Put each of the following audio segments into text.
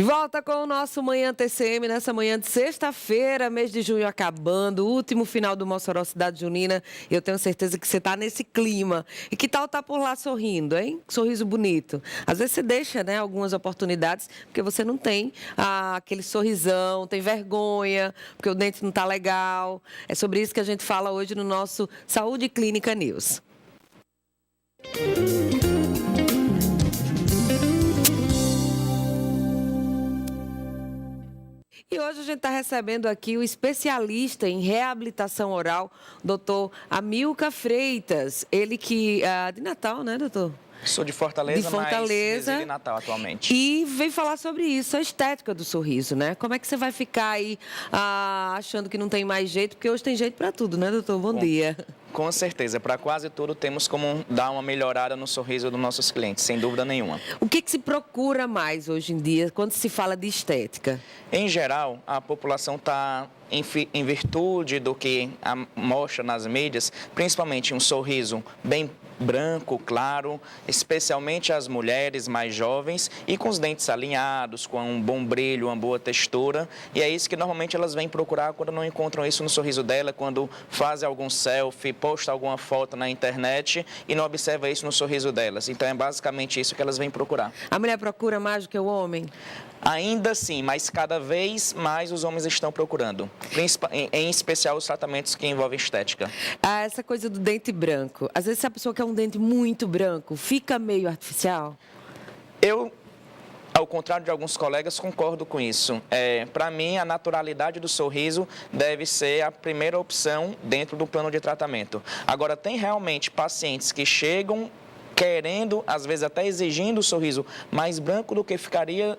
De volta com o nosso Manhã TCM, nessa manhã de sexta-feira, mês de junho acabando, último final do Mossoró Cidade Junina. Eu tenho certeza que você está nesse clima. E que tal estar por lá sorrindo, hein? Sorriso bonito. Às vezes você deixa, né, algumas oportunidades, porque você não tem aquele sorrisão, tem vergonha, porque o dente não está legal. É sobre isso que a gente fala hoje no nosso Saúde Clínica News. E hoje a gente está recebendo aqui o especialista em reabilitação oral, doutor Amilcar Freitas. Ele que é de Natal, né, doutor? Sou de Fortaleza, mas resido em Natal atualmente. E vem falar sobre isso, a estética do sorriso, né? Como é que você vai ficar aí achando que não tem mais jeito? Porque hoje tem jeito para tudo, né, doutor? Bom dia. Com certeza, para quase tudo temos como dar uma melhorada no sorriso dos nossos clientes, sem dúvida nenhuma. O que se procura mais hoje em dia quando se fala de estética? Em geral, a população está, em virtude do que mostra nas mídias, principalmente um sorriso bem branco, claro, especialmente as mulheres mais jovens e com os dentes alinhados, com um bom brilho, uma boa textura. E é isso que normalmente elas vêm procurar quando não encontram isso no sorriso dela, quando fazem algum selfie, postam alguma foto na internet e não observa isso no sorriso delas. Então é basicamente isso que elas vêm procurar. A mulher procura mais do que o homem? Ainda sim, mas cada vez mais os homens estão procurando, em especial os tratamentos que envolvem estética. Essa coisa do dente branco, às vezes se a pessoa quer um dente muito branco, fica meio artificial? Eu, ao contrário de alguns colegas, concordo com isso. Para mim, a naturalidade do sorriso deve ser a primeira opção dentro do plano de tratamento. Agora, tem realmente pacientes que chegam querendo, às vezes até exigindo o sorriso mais branco do que ficaria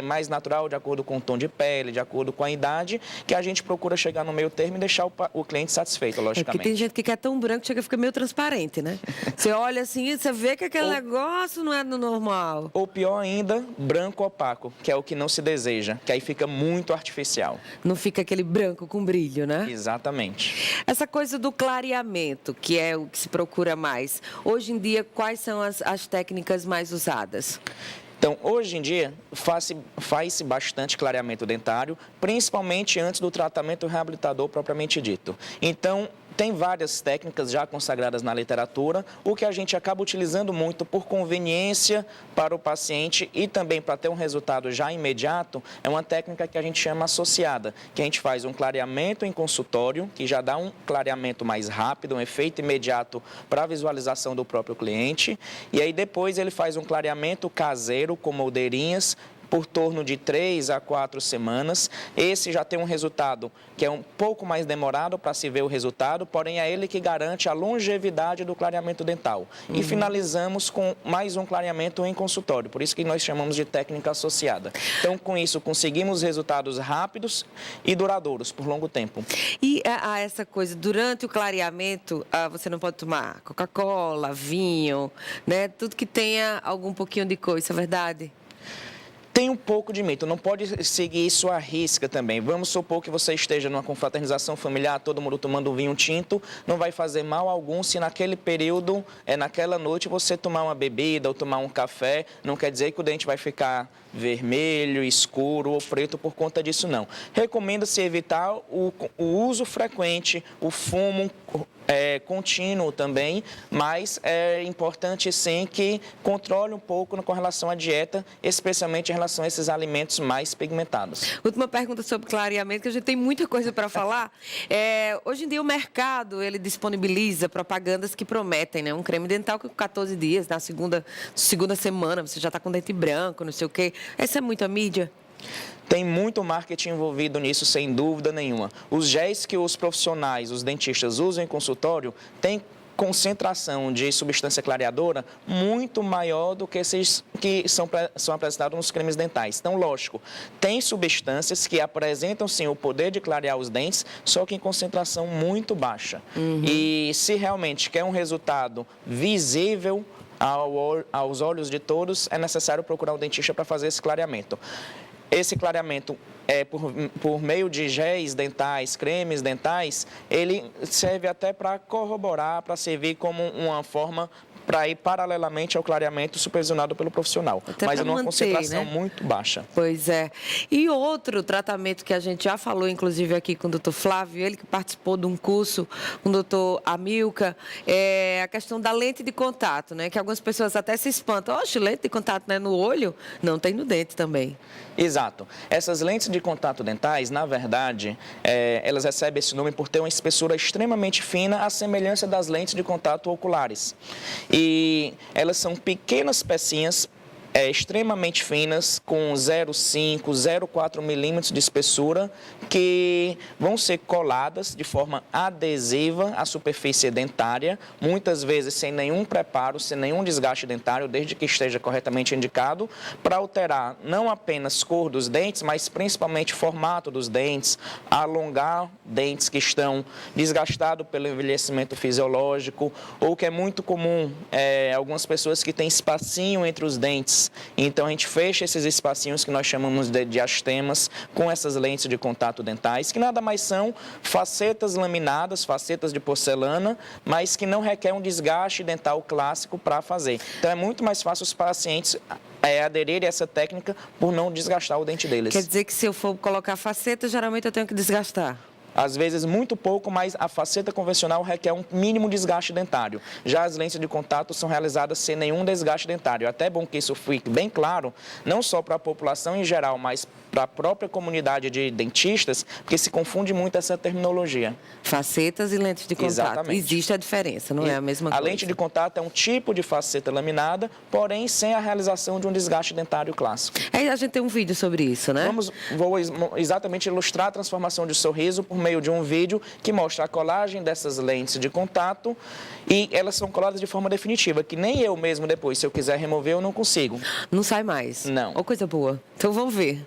mais natural, de acordo com o tom de pele, de acordo com a idade, que a gente procura chegar no meio termo e deixar o cliente satisfeito, logicamente. Porque tem gente que quer tão branco que chega a ficar meio transparente, né? Você olha assim, você vê que aquele negócio não é do normal. Ou pior ainda, branco opaco, que é o que não se deseja, que aí fica muito artificial. Não fica aquele branco com brilho, né? Exatamente. Essa coisa do clareamento, que é o que se procura mais. Hoje em dia, quais são as técnicas mais usadas? Então, hoje em dia, faz-se bastante clareamento dentário, principalmente antes do tratamento reabilitador propriamente dito. Então, tem várias técnicas já consagradas na literatura, o que a gente acaba utilizando muito por conveniência para o paciente e também para ter um resultado já imediato, é uma técnica que a gente chama associada, que a gente faz um clareamento em consultório, que já dá um clareamento mais rápido, um efeito imediato para a visualização do próprio cliente, e aí depois ele faz um clareamento caseiro com moldeirinhas, por torno de 3 a 4 semanas. Esse já tem um resultado que é um pouco mais demorado para se ver o resultado, porém é ele que garante a longevidade do clareamento dental. E finalizamos com mais um clareamento em consultório, por isso que nós chamamos de técnica associada. Então, com isso, conseguimos resultados rápidos e duradouros por longo tempo. E essa coisa, durante o clareamento, você não pode tomar Coca-Cola, vinho, né? Tudo que tenha algum pouquinho de cor, isso é verdade? Tem um pouco de mito, não pode seguir isso à risca também. Vamos supor que você esteja numa confraternização familiar, todo mundo tomando vinho tinto, não vai fazer mal algum se naquele período, naquela noite, você tomar uma bebida ou tomar um café, não quer dizer que o dente vai ficar vermelho, escuro ou preto por conta disso, não. Recomenda-se evitar o uso frequente, o fumo contínuo também, mas é importante sim que controle um pouco com relação à dieta, especialmente em relação a esses alimentos mais pigmentados. Última pergunta sobre clareamento, que a gente tem muita coisa para falar. Hoje em dia o mercado, ele disponibiliza propagandas que prometem, né? Um creme dental que com 14 dias, na segunda semana, você já está com dente branco, não sei o quê. Essa é muita mídia? Tem muito marketing envolvido nisso, sem dúvida nenhuma. Os géis que os profissionais, os dentistas usam em consultório, têm concentração de substância clareadora muito maior do que esses que são apresentados nos cremes dentais. Então, lógico, tem substâncias que apresentam, sim, o poder de clarear os dentes, só que em concentração muito baixa. E se realmente quer um resultado visível aos olhos de todos, é necessário procurar um dentista para fazer esse clareamento. Esse clareamento, por meio de géis dentais, cremes dentais, ele serve até para corroborar, para servir como uma forma para ir paralelamente ao clareamento supervisionado pelo profissional, até mas numa concentração, né, muito baixa. Pois é. E outro tratamento que a gente já falou, inclusive aqui com o doutor Flávio, ele que participou de um curso com o doutor Amilca, é a questão da lente de contato, né? Que algumas pessoas até se espantam. Oxe, lente de contato não é no olho? Não, tem no dente também. Exato. Essas lentes de contato dentais, na verdade, elas recebem esse nome por ter uma espessura extremamente fina, à semelhança das lentes de contato oculares. E elas são pequenas pecinhas extremamente finas, com 0,5, 0,4 milímetros de espessura, que vão ser coladas de forma adesiva à superfície dentária, muitas vezes sem nenhum preparo, sem nenhum desgaste dentário, desde que esteja corretamente indicado, para alterar não apenas cor dos dentes, mas principalmente formato dos dentes, alongar dentes que estão desgastados pelo envelhecimento fisiológico, ou que é muito comum, algumas pessoas que têm espacinho entre os dentes. Então, a gente fecha esses espacinhos que nós chamamos de diastemas com essas lentes de contato dentais, que nada mais são facetas laminadas, facetas de porcelana, mas que não requer um desgaste dental clássico para fazer. Então, é muito mais fácil os pacientes aderirem a essa técnica por não desgastar o dente deles. Quer dizer que se eu for colocar faceta, geralmente eu tenho que desgastar? Às vezes muito pouco, mas a faceta convencional requer um mínimo desgaste dentário. Já as lentes de contato são realizadas sem nenhum desgaste dentário. É até bom que isso fique bem claro, não só para a população em geral, mas para a própria comunidade de dentistas, porque se confunde muito essa terminologia. Facetas e lentes de contato. Exatamente. Existe a diferença, não é a mesma coisa. A lente de contato é um tipo de faceta laminada, porém sem a realização de um desgaste dentário clássico. Aí a gente tem um vídeo sobre isso, né? Vou exatamente ilustrar a transformação de sorriso por meio de um vídeo que mostra a colagem dessas lentes de contato e elas são coladas de forma definitiva, que nem eu mesmo depois, se eu quiser remover, eu não consigo. Não sai mais? Não. Ô, coisa boa. Então vamos ver.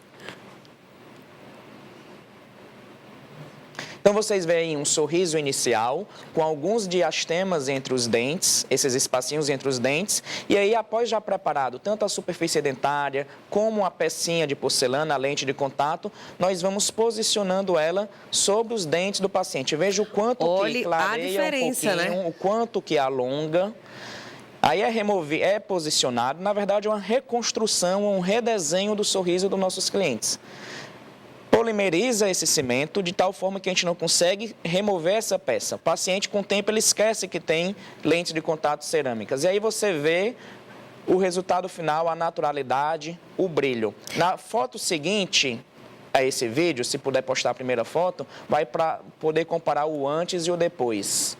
Então, vocês veem um sorriso inicial, com alguns diastemas entre os dentes, esses espacinhos entre os dentes, e aí, após já preparado tanto a superfície dentária, como a pecinha de porcelana, a lente de contato, nós vamos posicionando ela sobre os dentes do paciente. Veja o quanto que clareia um pouquinho, né? O quanto que alonga. Aí é posicionado, na verdade, uma reconstrução, um redesenho do sorriso dos nossos clientes. Polimeriza esse cimento de tal forma que a gente não consegue remover essa peça. O paciente, com o tempo, ele esquece que tem lentes de contato cerâmicas. E aí você vê o resultado final, a naturalidade, o brilho. Na foto seguinte a esse vídeo, se puder postar a primeira foto, vai para poder comparar o antes e o depois.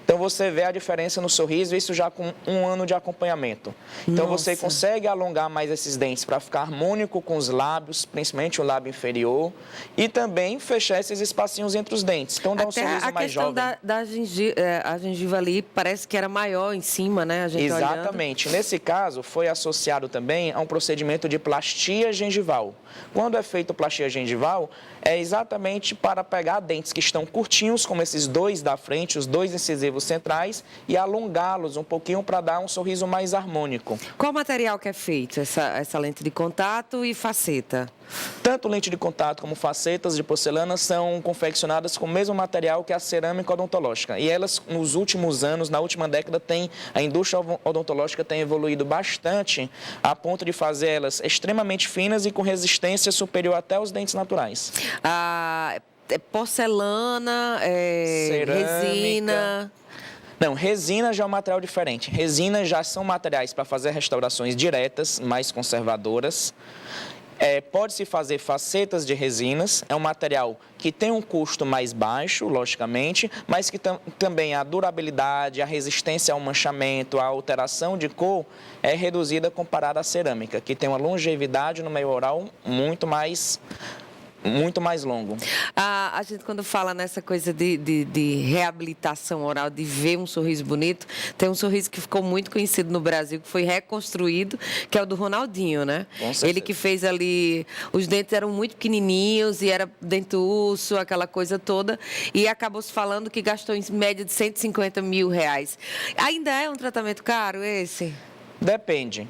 Então, você vê a diferença no sorriso, isso já com 1 ano de acompanhamento. Então, você consegue alongar mais esses dentes para ficar harmônico com os lábios, principalmente o lábio inferior, e também fechar esses espacinhos entre os dentes. Então, dá um sorriso mais jovem. A questão a gengiva ali parece que era maior em cima, né? A gente Exatamente. Olhando. Nesse caso, foi associado também a um procedimento de plastia gengival. Quando é feito plastia gengival, é exatamente para pegar dentes que estão curtinhos, como esses dois da frente, os dois incisivos centrais, e alongá-los um pouquinho para dar um sorriso mais harmônico. Qual material que é feito, essa lente de contato e faceta? Tanto lente de contato como facetas de porcelana são confeccionadas com o mesmo material que a cerâmica odontológica. E elas, nos últimos anos, na última década, a indústria odontológica tem evoluído bastante a ponto de fazer elas extremamente finas e com resistência superior até aos dentes naturais. Porcelana, cerâmica, resina... Não, resina já é um material diferente. Resina já são materiais para fazer restaurações diretas, mais conservadoras. Pode-se fazer facetas de resinas, é um material que tem um custo mais baixo, logicamente, mas que também a durabilidade, a resistência ao manchamento, a alteração de cor é reduzida comparada à cerâmica, que tem uma longevidade no meio oral muito mais longo. A gente, quando fala nessa coisa de reabilitação oral, de ver um sorriso bonito, tem um sorriso que ficou muito conhecido no Brasil, que foi reconstruído, que é o do Ronaldinho, né? Ele que fez ali, os dentes eram muito pequenininhos e era dentuço, aquela coisa toda, e acabou se falando que gastou em média de R$150 mil. Ainda é um tratamento caro esse? Depende.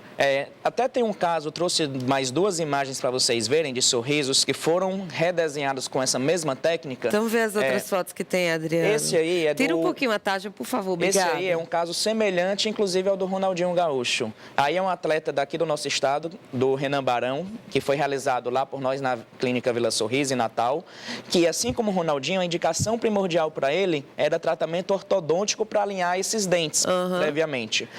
Até tem um caso, trouxe mais 2 imagens para vocês verem de sorrisos que foram redesenhados com essa mesma técnica. Então vê as outras fotos que tem, Adriano. Esse aí é Tira um pouquinho a Tasha, por favor, obrigada. Esse aí é um caso semelhante, inclusive, ao do Ronaldinho Gaúcho. Aí é um atleta daqui do nosso estado, do Renan Barão, que foi realizado lá por nós na Clínica Vila Sorriso, em Natal, que, assim como o Ronaldinho, a indicação primordial para ele era tratamento ortodôntico para alinhar esses dentes, previamente.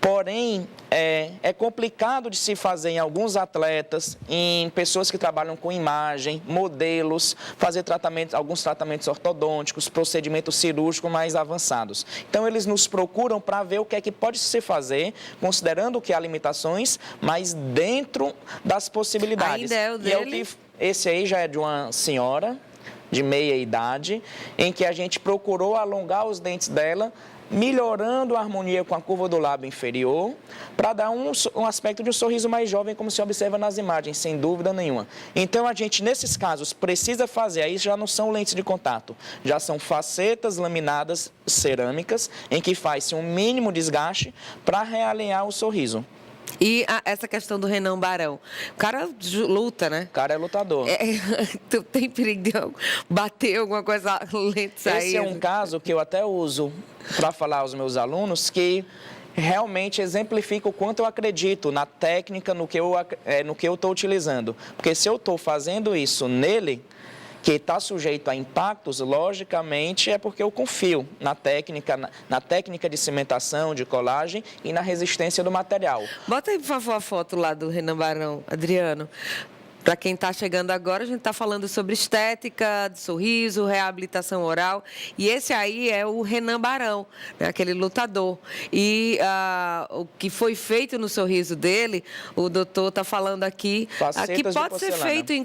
Porém, é complicado de se fazer em alguns atletas, em pessoas que trabalham com imagem, modelos, fazer alguns tratamentos ortodônticos, procedimentos cirúrgicos mais avançados. Então, eles nos procuram para ver o que é que pode se fazer, considerando que há limitações, mas dentro das possibilidades. Ainda é o dele? Esse aí já é de uma senhora de meia idade, em que a gente procurou alongar os dentes dela, melhorando a harmonia com a curva do lábio inferior, para dar um aspecto de um sorriso mais jovem, como se observa nas imagens, sem dúvida nenhuma. Então, a gente, nesses casos, precisa fazer, aí já não são lentes de contato, já são facetas laminadas cerâmicas, em que faz-se um mínimo desgaste para realinhar o sorriso. E essa questão do Renan Barão. O cara luta, né? O cara é lutador. Tem perigo de bater alguma coisa, lente sair? Esse é um caso que eu até uso para falar aos meus alunos, que realmente exemplifica o quanto eu acredito na técnica, no que eu estou utilizando. Porque se eu estou fazendo isso nele, que está sujeito a impactos, logicamente, é porque eu confio na técnica de cimentação, de colagem e na resistência do material. Bota aí, por favor, a foto lá do Renan Barão, Adriano. Para quem está chegando agora, a gente está falando sobre estética, de sorriso, reabilitação oral. E esse aí é o Renan Barão, né, aquele lutador. E o que foi feito no sorriso dele, o doutor está falando aqui, que pode ser feito em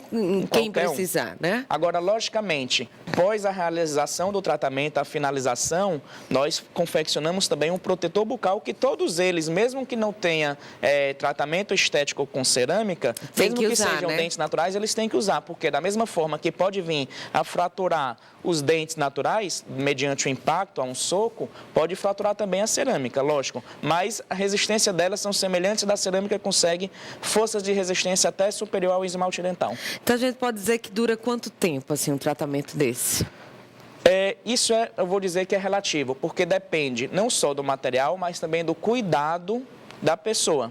quem precisar, né? Agora, logicamente, após a realização do tratamento, a finalização, nós confeccionamos também um protetor bucal que todos eles, mesmo que não tenha tratamento estético com cerâmica, mesmo que sejam dentes naturais, eles têm que usar, porque da mesma forma que pode vir a fraturar os dentes naturais, mediante o impacto a um soco, pode fraturar também a cerâmica, lógico, mas a resistência delas são semelhantes da cerâmica, consegue forças de resistência até superior ao esmalte dental. Então a gente pode dizer que dura quanto tempo assim um tratamento desse? Isso eu vou dizer que é relativo, porque depende não só do material, mas também do cuidado da pessoa.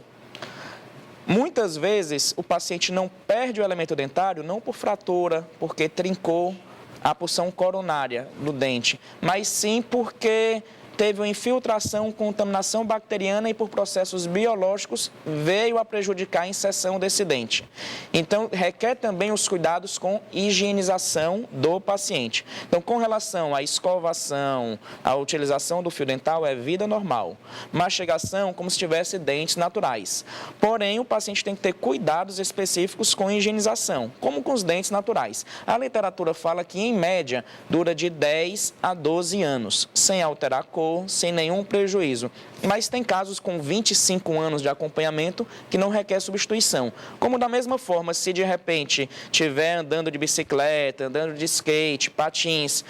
Muitas vezes, o paciente não perde o elemento dentário, não por fratura, porque trincou a porção coronária do dente, mas sim porque teve uma infiltração, contaminação bacteriana e por processos biológicos veio a prejudicar a inserção desse dente. Então, requer também os cuidados com higienização do paciente. Então, com relação à escovação, à utilização do fio dental, é vida normal. Mastigação, como se tivesse dentes naturais. Porém, o paciente tem que ter cuidados específicos com higienização, como com os dentes naturais. A literatura fala que, em média, dura de 10 a 12 anos, sem alterar a cor, sem nenhum prejuízo. Mas tem casos com 25 anos de acompanhamento que não requer substituição. Como da mesma forma, se de repente estiver andando de bicicleta, andando de skate, patins,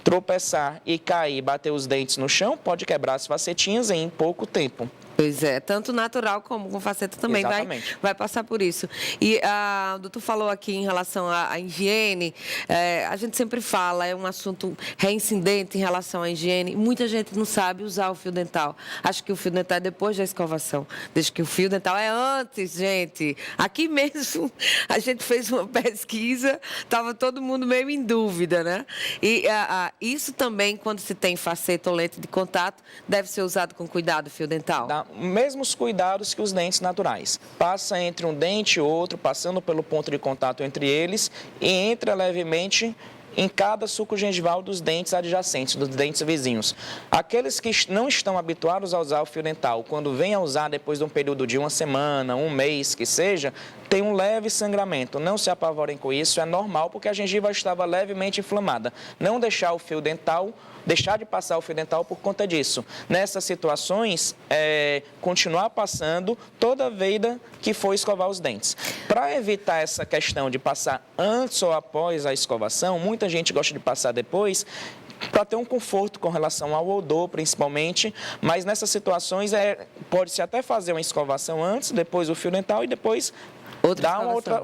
tropeçar e cair, bater os dentes no chão, pode quebrar as facetinhas em pouco tempo. Pois é, tanto natural como com faceta também vai passar por isso. E o doutor falou aqui em relação à higiene, a gente sempre fala, é um assunto reincidente em relação à higiene. Muita gente não sabe usar o fio dental. Acho que o fio dental é depois da escovação. Desde que o fio dental é antes, gente. Aqui mesmo a gente fez uma pesquisa, estava todo mundo meio em dúvida, né? E isso também, quando se tem faceta ou lente de contato, deve ser usado com cuidado o fio dental. Mesmos cuidados que os dentes naturais. Passa entre um dente e outro, passando pelo ponto de contato entre eles e entra levemente em cada sulco gengival dos dentes adjacentes, dos dentes vizinhos. Aqueles que não estão habituados a usar o fio dental, quando vêm a usar depois de um período de uma semana, um mês, que seja, tem um leve sangramento. Não se apavorem com isso, é normal porque a gengiva estava levemente inflamada. Não deixar o fio dental, deixar de passar o fio dental por conta disso. Nessas situações, continuar passando toda vez que for escovar os dentes. Para evitar essa questão de passar antes ou após a escovação, muita gente gosta de passar depois. para ter um conforto com relação ao odor, principalmente, mas nessas situações pode-se até fazer uma escovação antes, depois o fio dental e depois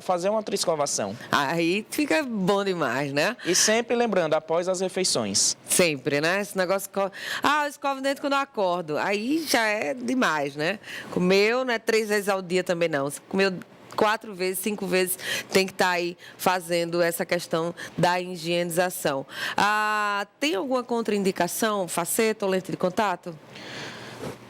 fazer uma outra escovação. Aí fica bom demais, né? E sempre lembrando, após as refeições. Sempre, né? Esse negócio... eu escovo o dente quando eu acordo. Aí já é demais, né? Comeu, não é 3 vezes ao dia também, não. Se comeu 4 vezes, 5 vezes, tem que estar aí fazendo essa questão da higienização. Tem alguma contraindicação, faceta ou lente de contato?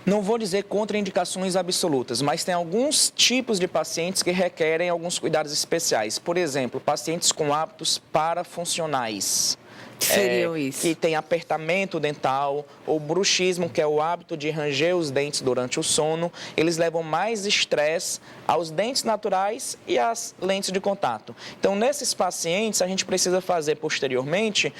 Não vou dizer contraindicações absolutas, mas tem alguns tipos de pacientes que requerem alguns cuidados especiais. Por exemplo, pacientes com hábitos parafuncionais. Seriam isso? Que tem apertamento dental, ou bruxismo, que é o hábito de ranger os dentes durante o sono. Eles levam mais estresse aos dentes naturais e às lentes de contato. Então, nesses pacientes, a gente precisa fazer posteriormente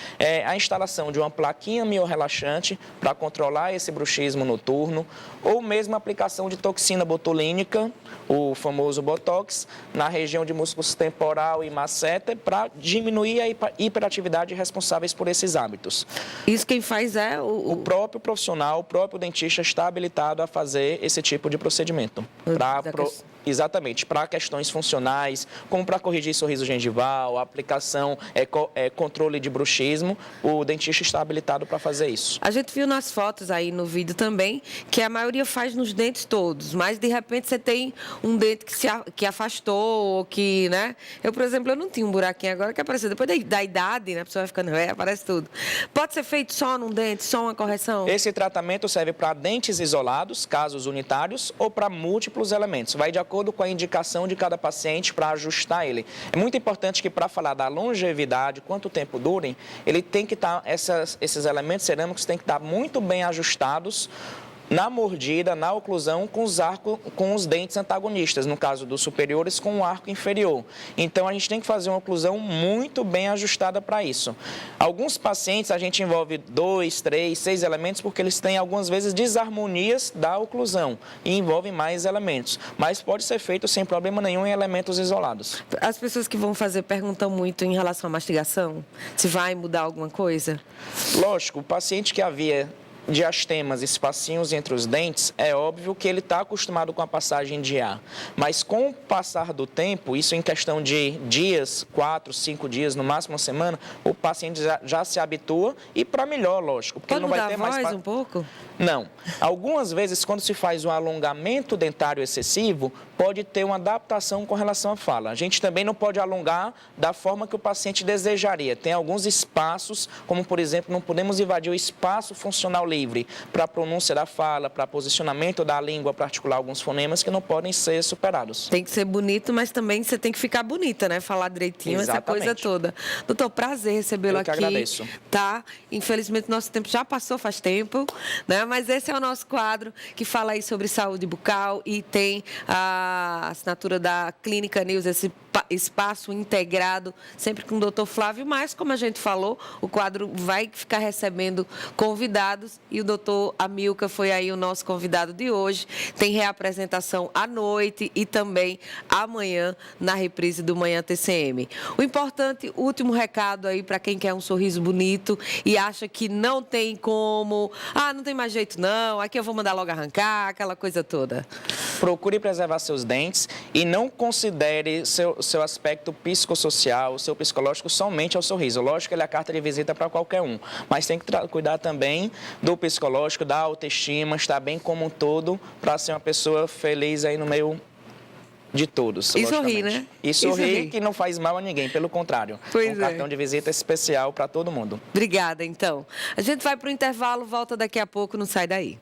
a instalação de uma plaquinha miorrelaxante para controlar esse bruxismo noturno, ou mesmo a aplicação de toxina botulínica, o famoso Botox, na região de músculos temporal e masseter, para diminuir a hiperatividade responsáveis por esses hábitos. Isso quem faz é o próprio profissional, o próprio dentista está habilitado a fazer esse tipo de procedimento. Exatamente, para questões funcionais, como para corrigir sorriso gengival, aplicação, controle de bruxismo, o dentista está habilitado para fazer isso. A gente viu nas fotos aí no vídeo também, que a maioria faz nos dentes todos, mas de repente você tem um dente que afastou, ou que, né? Eu, por exemplo, eu não tinha um buraquinho agora que apareceu. Depois da idade, né? A pessoa vai ficando velha, aparece tudo. Pode ser feito só num dente, só uma correção? Esse tratamento serve para dentes isolados, casos unitários, ou para múltiplos elementos. Vai de acordo com a indicação de cada paciente para ajustar ele. É muito importante que, para falar da longevidade, quanto tempo durem, ele tem que estar, esses elementos cerâmicos têm que estar muito bem ajustados na mordida, na oclusão, com os dentes antagonistas, no caso dos superiores, com o arco inferior. Então, a gente tem que fazer uma oclusão muito bem ajustada para isso. Alguns pacientes, a gente envolve 2, 3, 6 elementos, porque eles têm, algumas vezes, desarmonias da oclusão e envolvem mais elementos. Mas pode ser feito sem problema nenhum em elementos isolados. As pessoas que vão fazer perguntam muito em relação à mastigação, se vai mudar alguma coisa? Lógico, o paciente que havia diastemas, espacinhos entre os dentes, é óbvio que ele está acostumado com a passagem de ar. Mas com o passar do tempo, isso em questão de dias, 4, 5 dias, no máximo uma semana, o paciente já se habitua e para melhor, lógico. Porque pode ele não mudar vai ter a voz mais um pouco? Não. Algumas vezes, quando se faz um alongamento dentário excessivo, pode ter uma adaptação com relação à fala. A gente também não pode alongar da forma que o paciente desejaria. Tem alguns espaços, como por exemplo, não podemos invadir o espaço funcional livre para a pronúncia da fala, para posicionamento da língua, para articular alguns fonemas que não podem ser superados. Tem que ser bonito, mas também você tem que ficar bonita, né? Falar direitinho, exatamente. Essa coisa toda. Doutor, prazer recebê-lo aqui. Eu que agradeço. Tá? Infelizmente, nosso tempo já passou faz tempo, né? Mas esse é o nosso quadro que fala aí sobre saúde bucal e tem a assinatura da Clínica News, esse espaço integrado, sempre com o doutor Flávio, mas, como a gente falou, o quadro vai ficar recebendo convidados e o doutor Amilcar foi aí o nosso convidado de hoje. Tem reapresentação à noite e também amanhã na reprise do Manhã TCM. O importante, último recado aí para quem quer um sorriso bonito e acha que não tem como, não tem mais jeito não, aqui eu vou mandar logo arrancar, aquela coisa toda. Procure preservar seus dentes e não considere seu aspecto psicossocial, seu psicológico somente ao sorriso. Lógico que ele é a carta de visita para qualquer um, mas tem que cuidar também do psicológico, da autoestima, estar bem como um todo para ser uma pessoa feliz aí no meio de todos. E sorrir, né? E sorrir que não faz mal a ninguém, pelo contrário. Pois um cartão de visita especial para todo mundo. Obrigada, então. A gente vai para o intervalo, volta daqui a pouco, não sai daí.